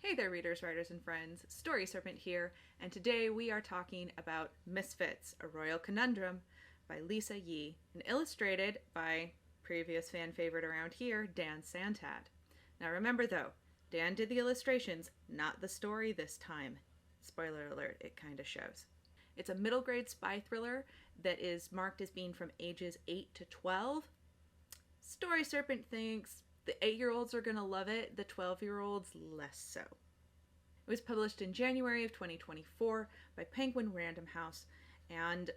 Hey there, readers, writers, and friends. Story Serpent here, and today we are talking about Misfits, a Royal Conundrum by Lisa Yee, and illustrated by previous fan favorite around here, Dan Santat. Now remember though, Dan did the illustrations, not the story this time. Spoiler alert, it kinda shows. It's a middle grade spy thriller that is marked as being from ages 8 to 12. Story Serpent thinks the 8-year-olds are going to love it, the 12-year-olds less so. It was published in January of 2024 by Penguin Random House, and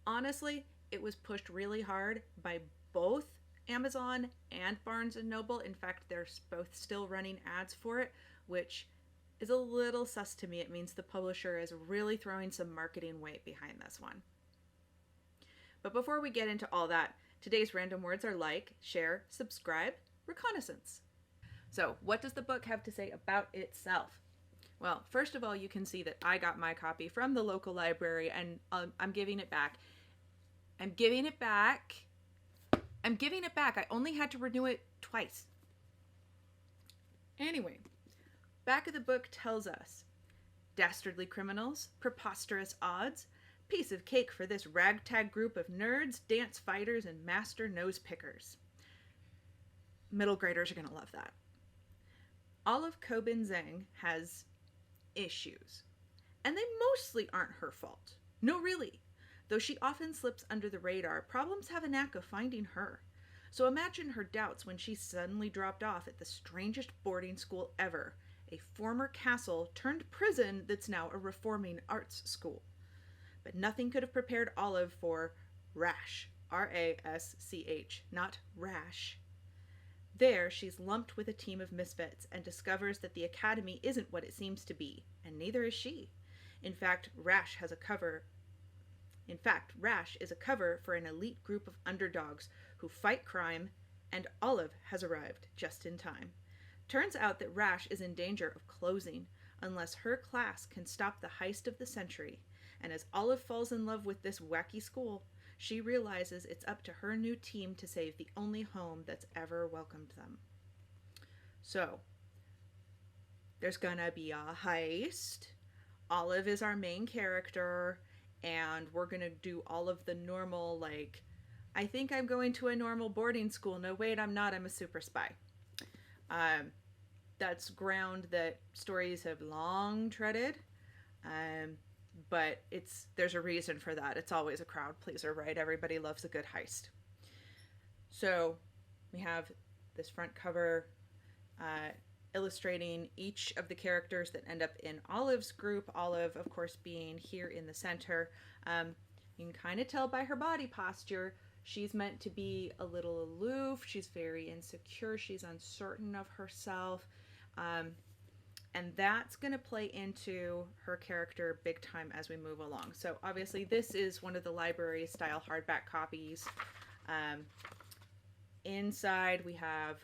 honestly, it was pushed really hard by both Amazon and Barnes & Noble. In fact, they're both still running ads for it, which is a little sus to me. It means the publisher is really throwing some marketing weight behind this one. But before we get into all that, today's random words are like, share, subscribe, reconnaissance. So, what does the book have to say about itself? Well, first of all, you can see that I got my copy from the local library, and I'm giving it back. I'm giving it back. I only had to renew it twice. Anyway, back of the book tells us, dastardly criminals, preposterous odds, piece of cake for this ragtag group of nerds, dance fighters, and master nose pickers. Middle graders are going to love that. Olive Kobin Zhang has issues, and they mostly aren't her fault. No, really. Though she often slips under the radar, problems have a knack of finding her. So imagine her doubts when she suddenly dropped off at the strangest boarding school ever, a former castle turned prison that's now a reforming arts school. But nothing could have prepared Olive for Rash, R-A-S-C-H, not Rash. There, she's lumped with a team of misfits and discovers that the academy isn't what it seems to be, and neither is she. In fact, Rash is a cover for an elite group of underdogs who fight crime, and Olive has arrived just in time. Turns out that Rash is in danger of closing unless her class can stop the heist of the century, and as Olive falls in love with this wacky school, she realizes it's up to her new team to save the only home that's ever welcomed them. So, there's gonna be a heist. Olive is our main character, and we're gonna do all of the normal, like, I think I'm going to a normal boarding school. No, wait, I'm not. I'm a super spy. That's ground that stories have long treaded. But there's a reason for that. It's always a crowd pleaser, right? Everybody loves a good heist. So we have this front cover illustrating each of the characters that end up in Olive's group. Olive, of course, being here in the center. You can kind of tell by her body posture, she's meant to be a little aloof. She's very insecure. She's uncertain of herself. And that's going to play into her character big time as we move along. So obviously this is one of the library style hardback copies. Inside we have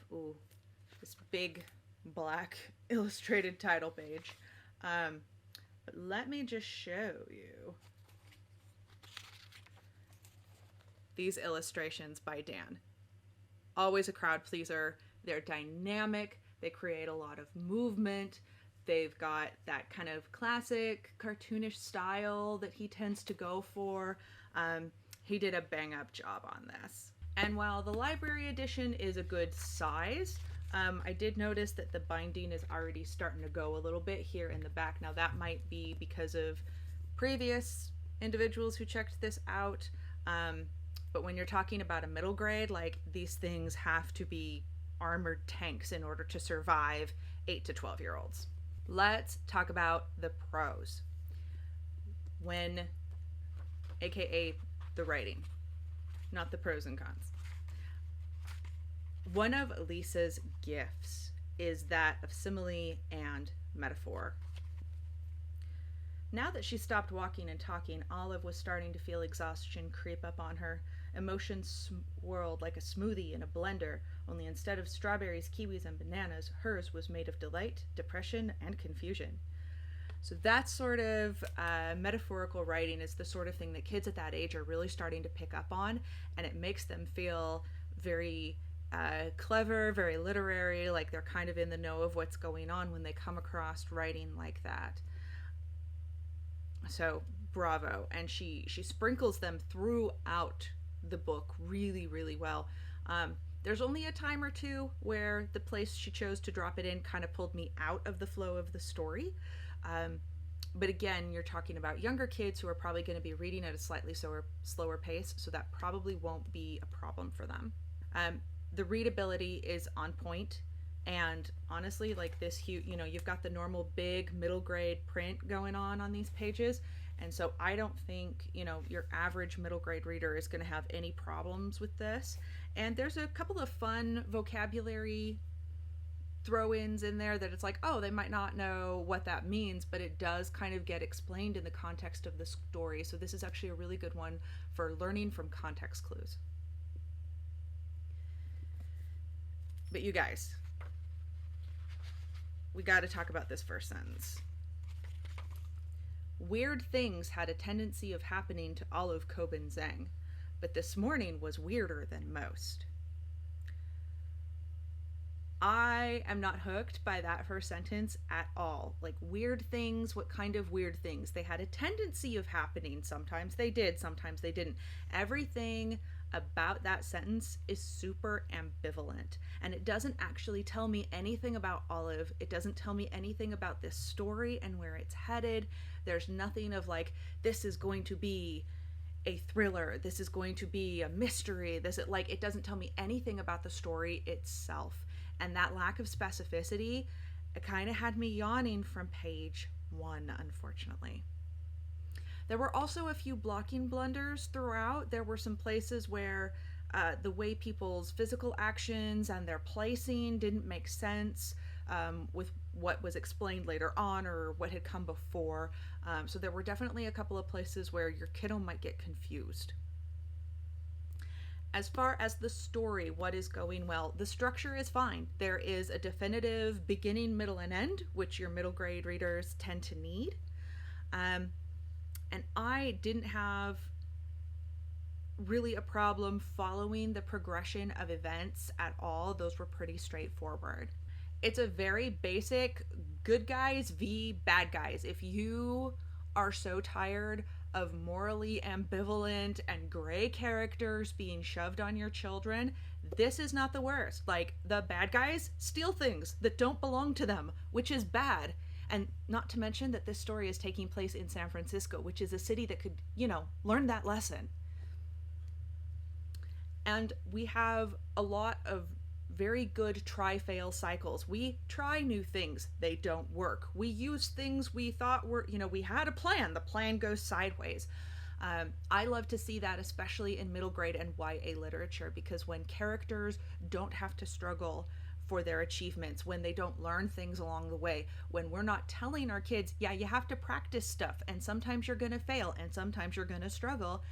this big black illustrated title page. But let me just show you these illustrations by Dan. Always a crowd pleaser. They're dynamic. They create a lot of movement. They've got that kind of classic cartoonish style that he tends to go for. He did a bang-up job on this. And while the library edition is a good size, I did notice that the binding is already starting to go a little bit here in the back. Now that might be because of previous individuals who checked this out. But when you're talking about a middle grade, like, these things have to be armored tanks in order to survive 8 to 12-year-olds. Let's talk about the pros. AKA the writing, not the pros and cons. One of Lisa's gifts is that of simile and metaphor. Now that she stopped walking and talking, Olive was starting to feel exhaustion creep up on her. Emotions swirled like a smoothie in a blender, only instead of strawberries, kiwis, and bananas, hers was made of delight, depression, and confusion. So that sort of metaphorical writing is the sort of thing that kids at that age are really starting to pick up on, and it makes them feel very clever, very literary, like they're kind of in the know of what's going on when they come across writing like that. So bravo. And she sprinkles them throughout the book really, really well. There's only a time or two where the place she chose to drop it in kind of pulled me out of the flow of the story. But again, you're talking about younger kids who are probably going to be reading at a slightly slower pace, so that probably won't be a problem for them. The readability is on point, and honestly, like this huge, you've got the normal big middle grade print going on these pages, and so I don't think, your average middle grade reader is going to have any problems with this. And there's a couple of fun vocabulary throw-ins in there that it's like, oh, they might not know what that means, but it does kind of get explained in the context of the story. So this is actually a really good one for learning from context clues. But you guys, we got to talk about this first sentence. Weird things had a tendency of happening to Olive Coben Zeng, but this morning was weirder than most. I am not hooked by that first sentence at all. Like, weird things, what kind of weird things? They had a tendency of happening. Sometimes they did, sometimes they didn't. Everything about that sentence is super ambivalent, and it doesn't actually tell me anything about Olive. It doesn't tell me anything about this story and where it's headed. There's nothing of like, this is going to be a thriller, this is going to be a mystery, it doesn't tell me anything about the story itself. And that lack of specificity, it kind of had me yawning from page 1, unfortunately. There were also a few blocking blunders throughout. There were some places where the way people's physical actions and their placing didn't make sense with what was explained later on or what had come before. So there were definitely a couple of places where your kiddo might get confused. As far as the story, what is going well? The structure is fine. There is a definitive beginning, middle, and end, which your middle grade readers tend to need. And I didn't have really a problem following the progression of events at all. Those were pretty straightforward. It's a very basic good guys v bad guys. If you are so tired of morally ambivalent and gray characters being shoved on your children, this is not the worst. Like, the bad guys steal things that don't belong to them, which is bad. And not to mention that this story is taking place in San Francisco, which is a city that could, learn that lesson. And we have a lot of very good try-fail cycles. We try new things, they don't work. We use things we thought were, we had a plan, the plan goes sideways. I love to see that, especially in middle grade and YA literature, because when characters don't have to struggle for their achievements, when they don't learn things along the way, when we're not telling our kids, yeah, you have to practice stuff, and sometimes you're going to fail, and sometimes you're going to struggle,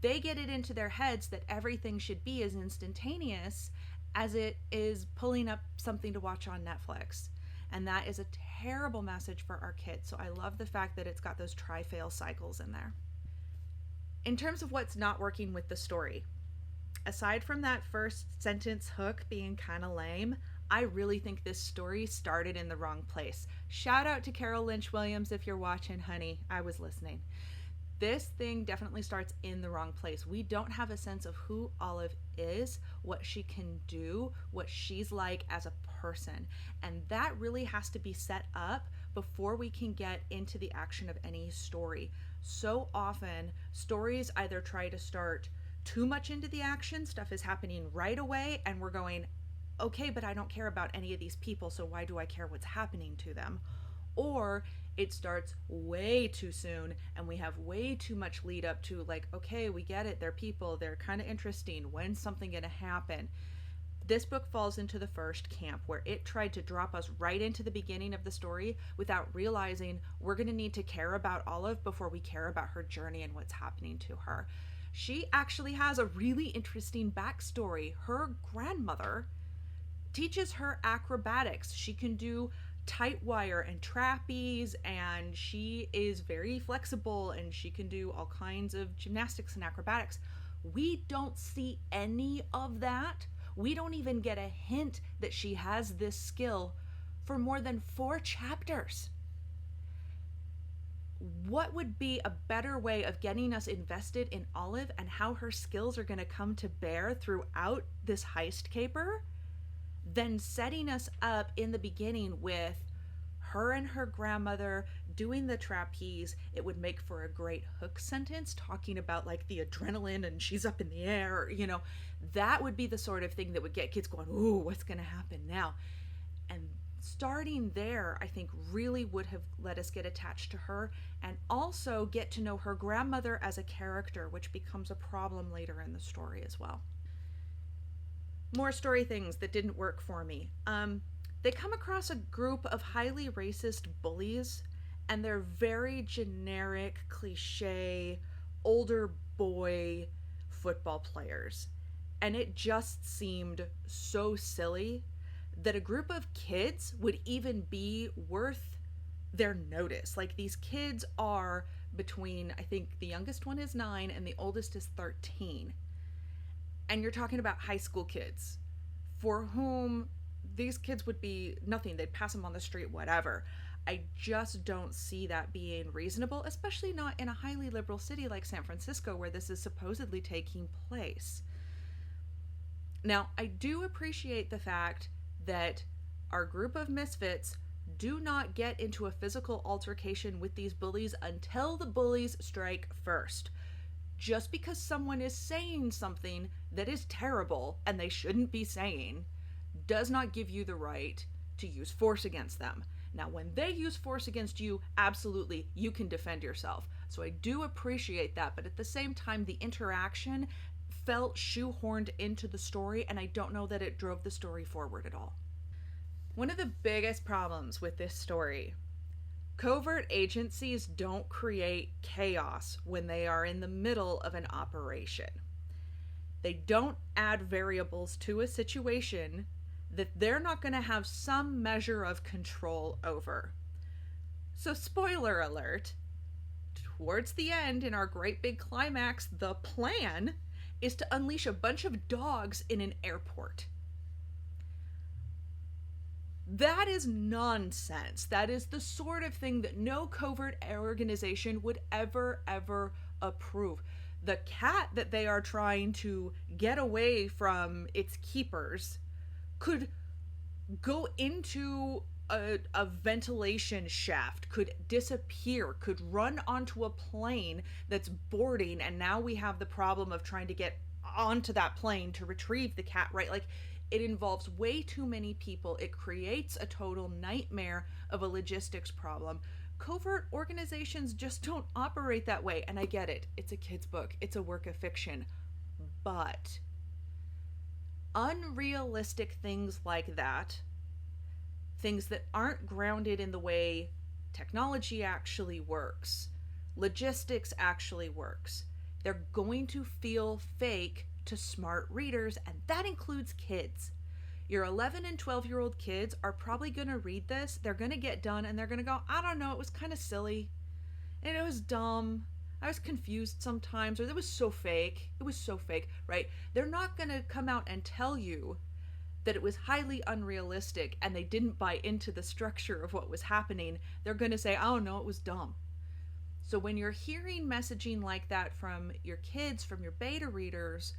they get it into their heads that everything should be as instantaneous as it is pulling up something to watch on Netflix. And that is a terrible message for our kids. So I love the fact that it's got those try-fail cycles in there. In terms of what's not working with the story, aside from that first sentence hook being kind of lame, I really think this story started in the wrong place. Shout out to Carol Lynch Williams if you're watching, honey. I was listening. This thing definitely starts in the wrong place. We don't have a sense of who Olive is, what she can do, what she's like as a person. And that really has to be set up before we can get into the action of any story. So often, stories either try to start too much into the action, stuff is happening right away, and we're going, okay, but I don't care about any of these people, so why do I care what's happening to them? Or it starts way too soon and we have way too much lead up to, like, okay, we get it, they're people, they're kind of interesting, when's something gonna happen? This book falls into the first camp, where it tried to drop us right into the beginning of the story without realizing we're gonna need to care about Olive before we care about her journey and what's happening to her. She actually has a really interesting backstory. Her grandmother teaches her acrobatics. She can do tight wire and trapeze, and she is very flexible, and she can do all kinds of gymnastics and acrobatics. We don't see any of that We don't even get a hint that she has this skill for more than 4 chapters. What would be a better way of getting us invested in Olive and how her skills are going to come to bear throughout this heist caper than setting us up in the beginning with her and her grandmother doing the trapeze? It would make for a great hook sentence, talking about like the adrenaline and she's up in the air, you know. That would be the sort of thing that would get kids going, ooh, what's going to happen now? And starting there, I think, really would have let us get attached to her and also get to know her grandmother as a character, which becomes a problem later in the story as well. More story things that didn't work for me. They come across a group of highly racist bullies, and they're very generic, cliche, older boy football players. And it just seemed so silly that a group of kids would even be worth their notice. Like, these kids are between, I think the youngest one is 9 and the oldest is 13. And you're talking about high school kids for whom these kids would be nothing. They'd pass them on the street, whatever. I just don't see that being reasonable, especially not in a highly liberal city like San Francisco, where this is supposedly taking place. Now, I do appreciate the fact that our group of misfits do not get into a physical altercation with these bullies until the bullies strike first. Just because someone is saying something that is terrible and they shouldn't be saying does not give you the right to use force against them. Now, when they use force against you, absolutely, you can defend yourself. So I do appreciate that, but at the same time, the interaction felt shoehorned into the story, and I don't know that it drove the story forward at all. One of the biggest problems with this story: covert agencies don't create chaos when they are in the middle of an operation. They don't add variables to a situation that they're not going to have some measure of control over. So, spoiler alert, towards the end, in our great big climax, the plan is to unleash a bunch of dogs in an airport. That is nonsense. That is the sort of thing that no covert organization would ever approve. The cat that they are trying to get away from its keepers could go into a ventilation shaft, could disappear, could run onto a plane that's boarding, and now we have the problem of trying to get onto that plane to retrieve the cat, right? Like, it involves way too many people. It creates a total nightmare of a logistics problem. Covert organizations just don't operate that way, and I get it. It's a kid's book. It's a work of fiction. But unrealistic things like that, things that aren't grounded in the way technology actually works, logistics actually works, they're going to feel fake to smart readers, and that includes kids. Your 11 and 12-year-old kids are probably going to read this, they're going to get done, and they're going to go, I don't know, it was kind of silly, and it was dumb, I was confused sometimes, or it was so fake, right? They're not going to come out and tell you that it was highly unrealistic and they didn't buy into the structure of what was happening. They're going to say, oh no, it was dumb. So when you're hearing messaging like that from your kids, from your beta readers,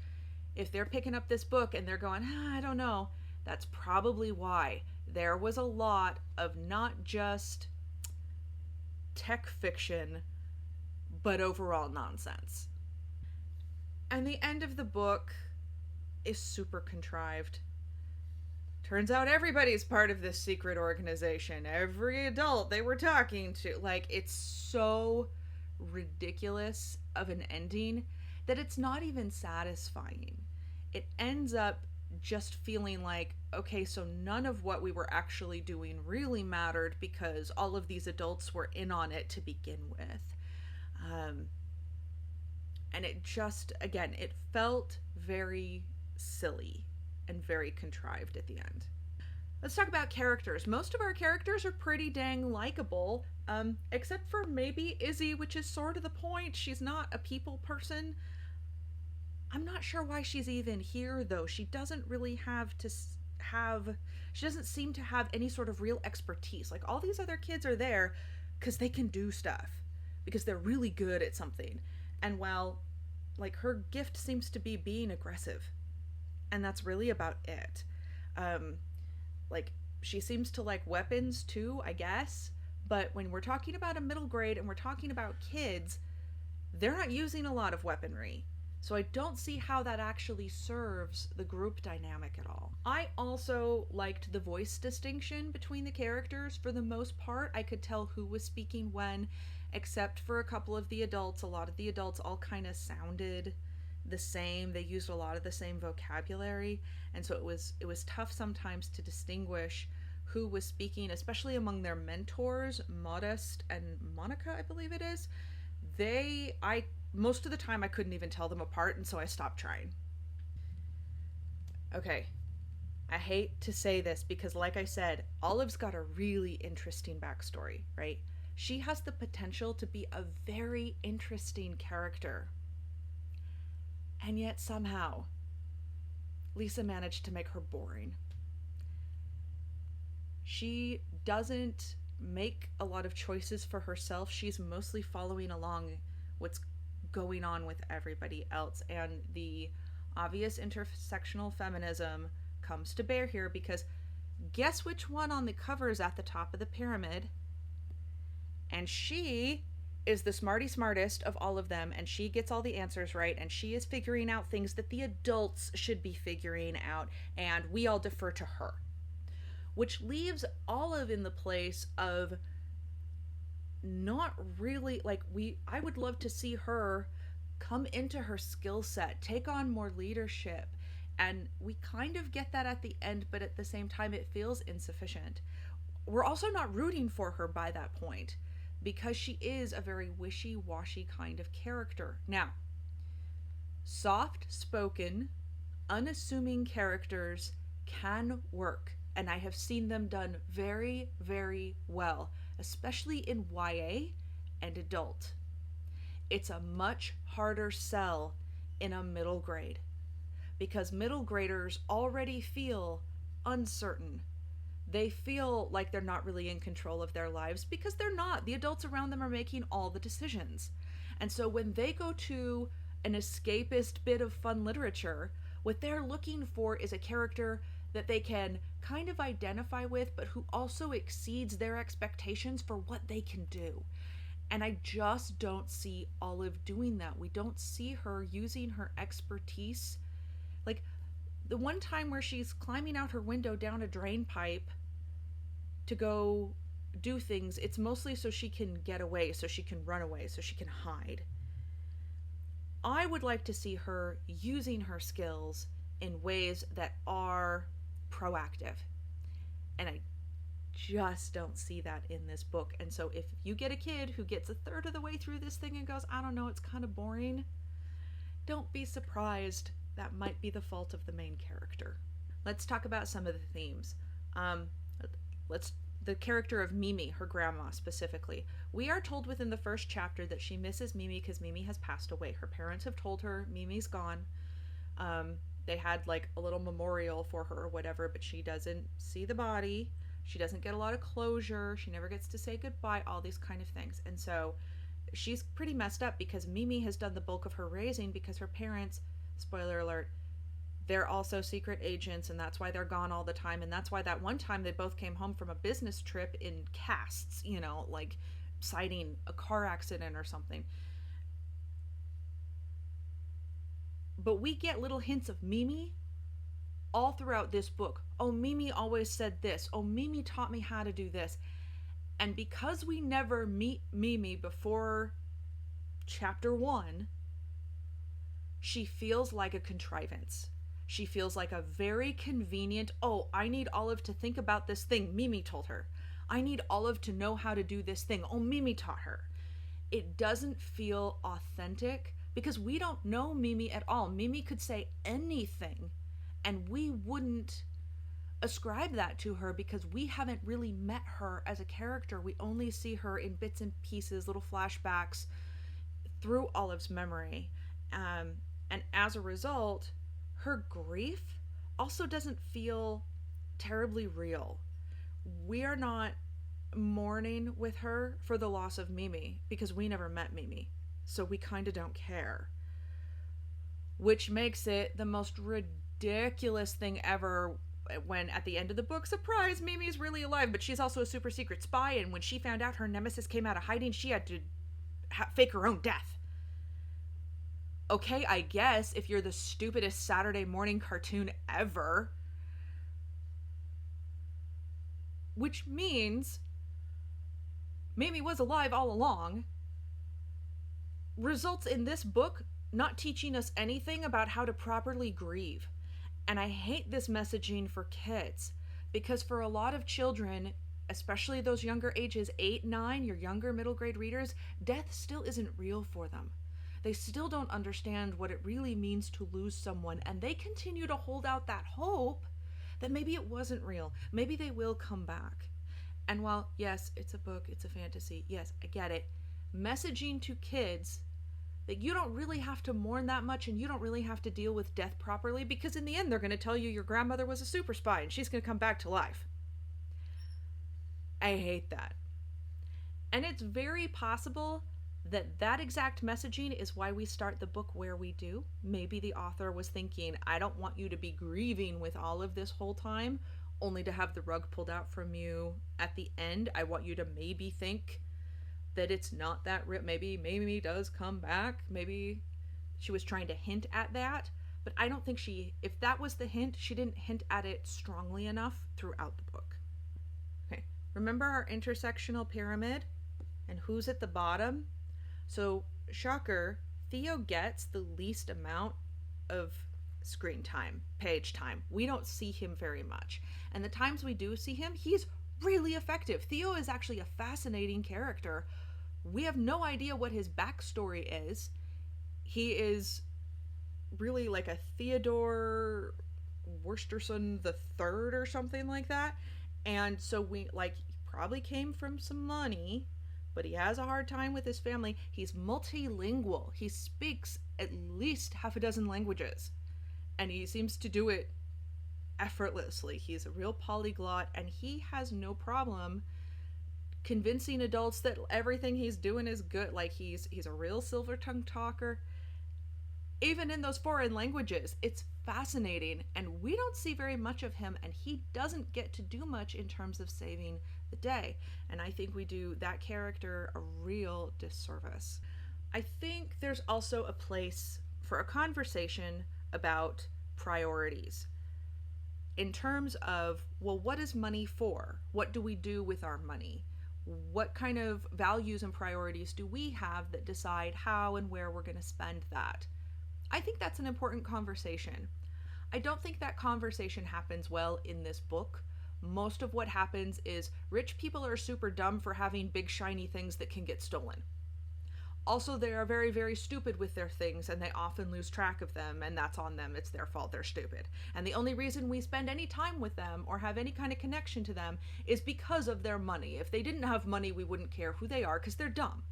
if they're picking up this book and they're going, I don't know, that's probably why. There was a lot of not just tech fiction, but overall nonsense. And the end of the book is super contrived. Turns out everybody's part of this secret organization. Every adult they were talking to. Like, it's so ridiculous of an ending that it's not even satisfying. It ends up just feeling like, okay, so none of what we were actually doing really mattered because all of these adults were in on it to begin with. And it just, again, it felt very silly and very contrived at the end. Let's talk about characters. Most of our characters are pretty dang likable, except for maybe Izzy, which is sort of the point. She's not a people person. I'm not sure why she's even here, though. She doesn't really she doesn't seem to have any sort of real expertise. Like, all these other kids are there because they can do stuff, because they're really good at something. And while, like, her gift seems to be being aggressive, and that's really about it. Like, she seems to like weapons too, I guess. But when we're talking about a middle grade and we're talking about kids, they're not using a lot of weaponry. So I don't see how that actually serves the group dynamic at all. I also liked the voice distinction between the characters. For the most part, I could tell who was speaking when, except for a couple of the adults. A lot of the adults all kind of sounded the same. They used a lot of the same vocabulary, and so it was tough sometimes to distinguish who was speaking, especially among their mentors, Modest and Monica, I believe it is. I most of the time I couldn't even tell them apart, and so I stopped trying. Okay, I hate to say this because, like I said, Olive's got a really interesting backstory, right? She has the potential to be a very interesting character. And yet somehow, Lisa managed to make her boring. She doesn't make a lot of choices for herself. She's mostly following along what's going on with everybody else. And the obvious intersectional feminism comes to bear here, because guess which one on the cover is at the top of the pyramid? And she is the smartest of all of them, and she gets all the answers right, and she is figuring out things that the adults should be figuring out, and we all defer to her. Which leaves Olive in the place of not really, like, I would love to see her come into her skill set, take on more leadership, and we kind of get that at the end, but at the same time it feels insufficient. We're also not rooting for her by that point, because she is a very wishy-washy kind of character. Now, soft-spoken, unassuming characters can work, and I have seen them done very, very well, especially in YA and adult. It's a much harder sell in a middle grade, because middle graders already feel uncertain. They feel like they're not really in control of their lives, because they're not. The adults around them are making all the decisions. And so when they go to an escapist bit of fun literature, what they're looking for is a character that they can kind of identify with, but who also exceeds their expectations for what they can do. And I just don't see Olive doing that. We don't see her using her expertise. Like, the one time where she's climbing out her window down a drain pipe to go do things, it's mostly so she can get away, so she can run away, so she can hide. I would like to see her using her skills in ways that are proactive. And I just don't see that in this book. And so if you get a kid who gets a third of the way through this thing and goes, I don't know, it's kind of boring, don't be surprised. That might be the fault of the main character. Let's talk about some of the themes. The character of Mimi, her grandma specifically. We are told within the first chapter that she misses Mimi because Mimi has passed away. Her parents have told her Mimi's gone. They had like a little memorial for her or whatever, but she doesn't see the body. She doesn't get a lot of closure. She never gets to say goodbye, all these kind of things. And so she's pretty messed up because Mimi has done the bulk of her raising, because her parents, spoiler alert, they're also secret agents, and that's why they're gone all the time. And that's why that one time they both came home from a business trip in casts, you know, like citing a car accident or something. But we get little hints of Mimi all throughout this book. Oh, Mimi always said this. Oh, Mimi taught me how to do this. And because we never meet Mimi before chapter 1, she feels like a contrivance. She feels like a very convenient, oh, I need Olive to think about this thing Mimi told her. I need Olive to know how to do this thing. Oh, Mimi taught her. It doesn't feel authentic because we don't know Mimi at all. Mimi could say anything and we wouldn't ascribe that to her because we haven't really met her as a character. We only see her in bits and pieces, little flashbacks through Olive's memory. And as a result, her grief also doesn't feel terribly real. We are not mourning with her for the loss of Mimi because we never met Mimi. So we kind of don't care. Which makes it the most ridiculous thing ever when at the end of the book, surprise, Mimi's really alive, but she's also a super secret spy, and when she found out her nemesis came out of hiding, she had to fake her own death. Okay, I guess if you're the stupidest Saturday morning cartoon ever. Which means Mimi was alive all along. Results in this book not teaching us anything about how to properly grieve. And I hate this messaging for kids, because for a lot of children, especially those younger ages, 8, 9, your younger middle grade readers, death still isn't real for them. They still don't understand what it really means to lose someone, and they continue to hold out that hope that maybe it wasn't real. Maybe they will come back. And while, yes, it's a book, it's a fantasy, yes, I get it, messaging to kids that you don't really have to mourn that much and you don't really have to deal with death properly, because in the end they're going to tell you your grandmother was a super spy and she's going to come back to life. I hate that. And it's very possible that that exact messaging is why we start the book where we do. Maybe the author was thinking, I don't want you to be grieving with all of this whole time, only to have the rug pulled out from you at the end. I want you to maybe think that it's not that real. Maybe Mimi does come back. Maybe she was trying to hint at that. But I don't think if that was the hint, she didn't hint at it strongly enough throughout the book. Okay, remember our intersectional pyramid? And who's at the bottom? So, shocker, Theo gets the least amount of screen time, page time. We don't see him very much. And the times we do see him, he's really effective. Theo is actually a fascinating character. We have no idea what his backstory is. He is really like a Theodore Worsterson the Third or something like that. And so we, like, he probably came from some money, but he has a hard time with his family. He's multilingual. He speaks at least half a dozen languages. And he seems to do it effortlessly. He's a real polyglot, and he has no problem convincing adults that everything he's doing is good. Like, he's a real silver tongue talker. Even in those foreign languages, it's fascinating, and we don't see very much of him, and he doesn't get to do much in terms of saving the day. And I think we do that character a real disservice. I think there's also a place for a conversation about priorities. In terms of, well, what is money for? What do we do with our money? What kind of values and priorities do we have that decide how and where we're going to spend that? I think that's an important conversation. I don't think that conversation happens well in this book. Most of what happens is rich people are super dumb for having big shiny things that can get stolen. Also, they are very, very stupid with their things, and they often lose track of them, and that's on them. It's their fault. They're stupid. And the only reason we spend any time with them or have any kind of connection to them is because of their money. If they didn't have money, we wouldn't care who they are, because they're dumb.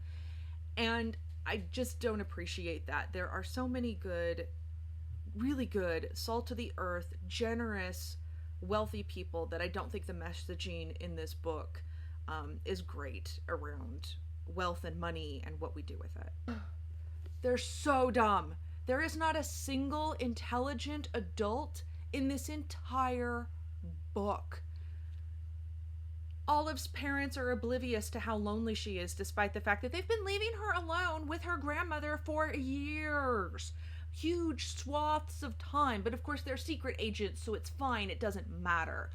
And I just don't appreciate that. There are so many good, really good, salt-to-the-earth, generous, wealthy people that I don't think the messaging in this book is great around wealth and money and what we do with it. They're so dumb. There is not a single intelligent adult in this entire book. Olive's parents are oblivious to how lonely she is, despite the fact that they've been leaving her alone with her grandmother for years. Huge swaths of time. But of course they're secret agents, so it's fine. It doesn't matter.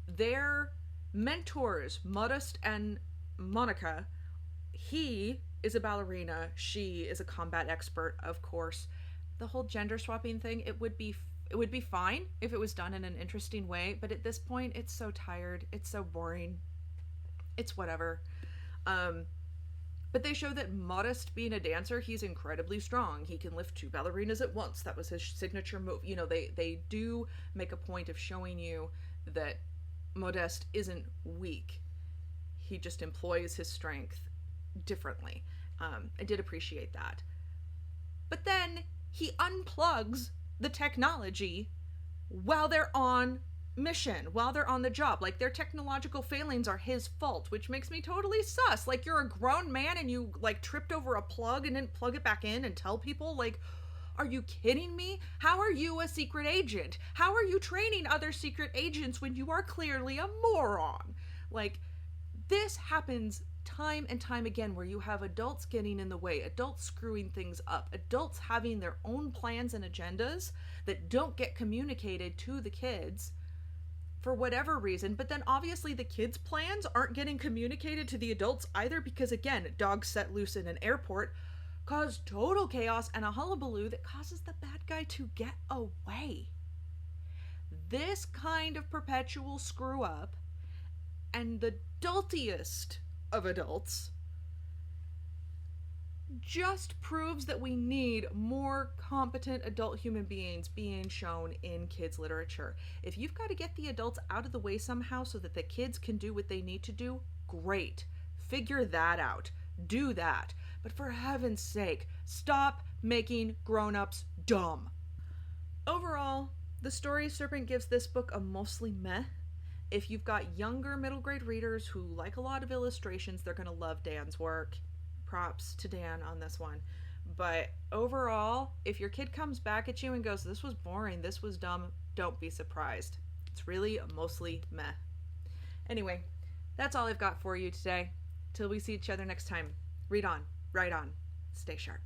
Their mentors, Modest and Monica, he is a ballerina, she is a combat expert, of course. The whole gender swapping thing, it would be fine if it was done in an interesting way, but at this point it's so tired, it's so boring, it's whatever. But they show that Modest, being a dancer, he's incredibly strong. He can lift 2 ballerinas at once. That was his signature move. You know, they do make a point of showing you that Modest isn't weak. He just employs his strength differently. I did appreciate that. But then he unplugs the technology while they're on mission, while they're on the job. Like, their technological failings are his fault, which makes me totally sus. Like, you're a grown man and you, like, tripped over a plug and didn't plug it back in and tell people? Like, are you kidding me? How are you a secret agent? How are you training other secret agents when you are clearly a moron? Like, this happens time and time again, where you have adults getting in the way, adults screwing things up, adults having their own plans and agendas that don't get communicated to the kids for whatever reason. But then obviously the kids' plans aren't getting communicated to the adults either, because again, dogs set loose in an airport cause total chaos and a hullabaloo that causes the bad guy to get away. This kind of perpetual screw up, and the adultiest of adults, just proves that we need more competent adult human beings being shown in kids' literature. If you've got to get the adults out of the way somehow so that the kids can do what they need to do, great. Figure that out. Do that. But for heaven's sake, stop making grown-ups dumb. Overall, the Story Serpent gives this book a mostly meh. If you've got younger middle grade readers who like a lot of illustrations, they're going to love Dan's work. Props to Dan on this one. But overall, if your kid comes back at you and goes, this was boring, this was dumb, don't be surprised. It's really a mostly meh. Anyway, that's all I've got for you today. Till we see each other next time. Read on, write on, stay sharp.